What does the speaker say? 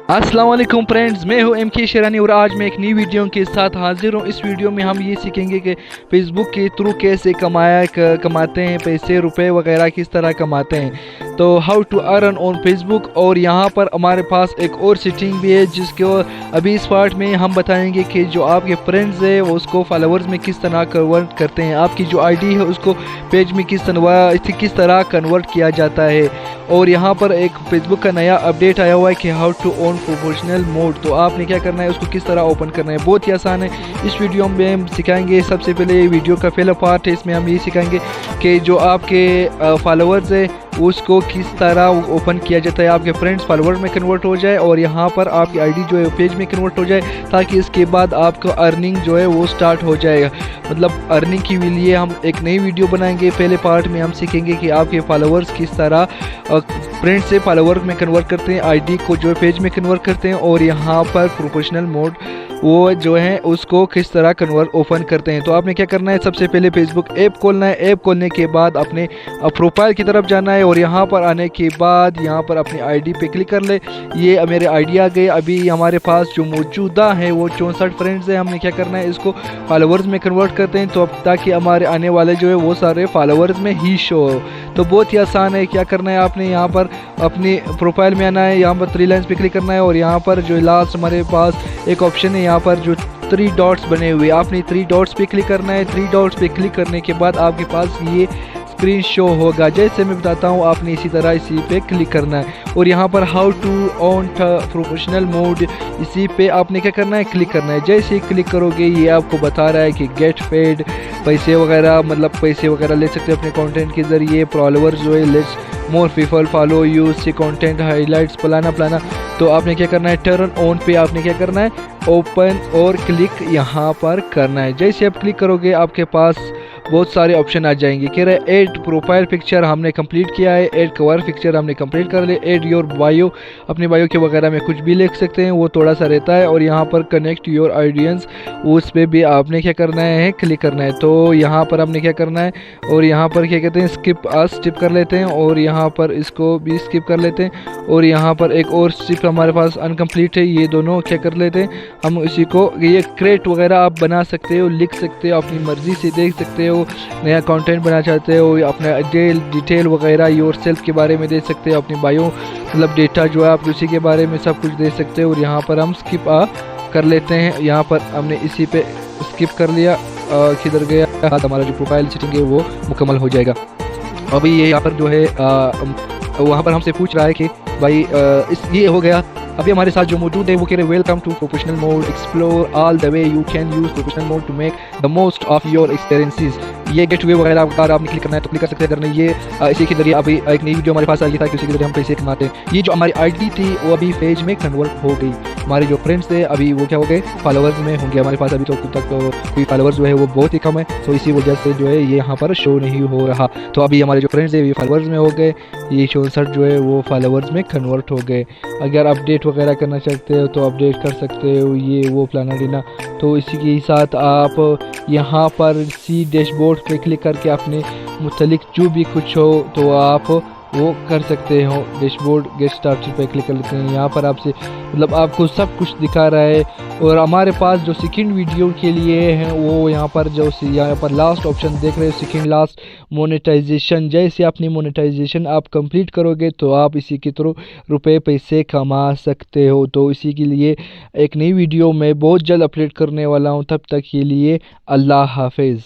अस्सलाम वालेकुम फ्रेंड्स, मैं हूं MK शेरानी और आज मैं एक नई वीडियो के साथ हाजिर हूं। इस वीडियो में हम ये सीखेंगे कि फेसबुक के थ्रू कैसे कमाते हैं पैसे, रुपए वगैरह किस तरह कमाते हैं। तो how to earn on Facebook. और यहाँ पर हमारे पास एक और सेटिंग भी है जिसको अभी इस पार्ट में हम बताएंगे कि जो आपके फ्रेंड्स है वो उसको फॉलोअर्स में किस तरह कन्वर्ट करते हैं, आपकी जो आईडी है उसको पेज में किस तरह कन्वर्ट किया जाता है। और यहाँ पर एक फेसबुक का नया अपडेट आया हुआ है कि how to on professional mode. तो आपने क्या करना है, उसको किस तरह ओपन करना है, बहुत ही आसान है। इस वीडियो में हम सिखाएंगे। सबसे पहले ये वीडियो का पहला पार्ट है, इसमें हम ये सिखाएंगे कि जो आपके फॉलोअर्स है उसको किस तरह ओपन किया जाता है, आपके फ्रेंड्स फॉलोअर्स में कन्वर्ट हो जाए और यहाँ पर आपकी आईडी जो है पेज में कन्वर्ट हो जाए, ताकि इसके बाद आपको अर्निंग जो है वो स्टार्ट हो जाएगा। मतलब अर्निंग के लिए हम एक नई वीडियो बनाएंगे। पहले पार्ट में हम सीखेंगे कि आपके फॉलोअर्स किस तरह फ्रेंड्स से फॉलोअर में कन्वर्ट करते हैं, आईडी को जो है पेज में कन्वर्ट करते हैं, और यहाँ पर प्रोफेशनल मोड वो जो है उसको किस तरह कन्वर्ट ओपन करते हैं। तो आपने क्या करना है, सबसे पहले फेसबुक ऐप खोलना है। ऐप खोलने के बाद अपने प्रोफाइल की तरफ जाना है और यहाँ पर आने के बाद यहाँ पर अपनी आईडी पे क्लिक कर ले। ये मेरे आईडी आ गए। अभी हमारे पास जो मौजूदा है वो 64 फ्रेंड्स है। हमने क्या करना है, इसको फॉलोअर्स में कन्वर्ट करते हैं, तो अब ताकि हमारे आने वाले जो है वो सारे फॉलोअर्स में ही शो हो। तो बहुत ही आसान है। क्या करना है, आपने यहाँ पर अपनी प्रोफाइल में आना है, यहाँ पर 3 लाइन्स पे क्लिक करना है और यहाँ पर जो लास्ट हमारे पास एक ऑप्शन है, यहाँ पर जो 3 डॉट्स बने हुए, आपने 3 डॉट्स पे क्लिक करना है। 3 डॉट्स पे क्लिक करने के बाद आपके पास ये स्क्रीन शो होगा। जैसे मैं बताता हूँ, आपने इसी तरह इसी पे क्लिक करना है और यहाँ पर how to on professional mode, इसी पे आपने क्या करना है, क्लिक करना है। जैसे ही क्लिक करोगे ये आपको बता रहा है कि गेट पेड, पैसे वगैरह, मतलब पैसे वगैरह ले सकते हैं अपने कंटेंट के ज़रिए। फॉलोअर्स जो है lets more people follow you, see content highlights फलाना। तो आपने क्या करना है, टर्न ऑन पे आपने क्या करना है, ओपन और क्लिक यहाँ पर करना है। जैसे आप क्लिक करोगे आपके पास बहुत सारे ऑप्शन आ जाएंगे। कह रहे हैं ऐड प्रोफाइल पिक्चर हमने कंप्लीट किया है, ऐड कवर पिक्चर हमने कंप्लीट कर लिया, ऐड योर बायो, अपनी बायो के वगैरह में कुछ भी लिख सकते हैं, वो थोड़ा सा रहता है। और यहाँ पर कनेक्ट योर ऑडियंस, उस पर भी आपने क्या करना है, क्लिक करना है। तो यहाँ पर आपने क्या करना है और यहाँ पर क्या कहते हैं, स्किप कर लेते हैं और यहाँ पर इसको भी स्किप कर लेते हैं। और यहाँ पर एक और स्टेप हमारे पास अनकम्प्लीट है, ये दोनों क्या कर लेते हैं हम इसी को। ये क्रिएट वगैरह आप बना सकते हो, लिख सकते हो, अपनी मर्ज़ी से देख सकते हो, नया कंटेंट बना चाहते हो, अपना डिटेल वगैरह योर सेल्फ के बारे में दे सकते हो, अपनी बायो मतलब डेटा जो है आप उसी के बारे में सब कुछ दे सकते हो। और यहाँ पर हम स्किप कर लेते हैं। यहाँ पर हमने इसी पे स्किप कर लिया, किधर गया, हमारा जो प्रोफाइल सेटिंग है वो मुकम्मल हो जाएगा। अभी ये यहाँ पर जो है वहाँ पर हमसे पूछ रहा है कि भाई ये हो गया। अभी हमारे साथ जो मौजूद है वो कह रहे welcome to professional mode, explore all the ways you can use professional mode to make the most of your experiences. ये गेट वे वगैरह अगर आपने क्लिक करना है तो क्लिक कर सकते हैं। अगर नहीं, ये इसी के जरिए अभी एक नई वीडियो हमारे पास आई था कि उसी के जरिए हम पैसे कमाते हैं। ये जो हमारी आईडी थी वो अभी पेज में कन्वर्ट हो गई। हमारे जो फ्रेंड्स थे अभी वो क्या हो गए, फॉलोअर्स में होंगे। हमारे पास अभी तो तक कोई फॉलोअर्स जो है वो बहुत ही कम है, तो इसी वजह से जो है ये यहाँ पर शो नहीं हो रहा। तो अभी हमारे जो फ्रेंड्स है ये फॉलोअर्स में हो गए, ये 64 जो है वो फॉलोअर्स में कन्वर्ट हो गए। अगर अपडेट वगैरह करना चाहते हो तो अपडेट कर सकते हो, ये वो फलाना डीना। तो इसी के साथ आप यहाँ पर सी डैशबोर्ड पे क्लिक करके अपने मुतलिक जो भी कुछ हो तो आप वो कर सकते हो। डैशबोर्ड गेट स्टार्टेड पे क्लिक कर लेते हैं। यहाँ पर आपसे मतलब आपको सब कुछ दिखा रहा है। और हमारे पास जो सेकंड वीडियो के लिए है वो यहाँ पर लास्ट ऑप्शन देख रहे हो, सेकंड लास्ट मोनेटाइजेशन। जैसे अपनी मोनेटाइजेशन आप कंप्लीट करोगे तो आप इसी के थ्रू रुपए पैसे कमा सकते हो। तो इसी के लिए एक नई वीडियो मैं बहुत जल्द अपलोड करने वाला हूँ। तब तक के लिए अल्लाह हाफिज़।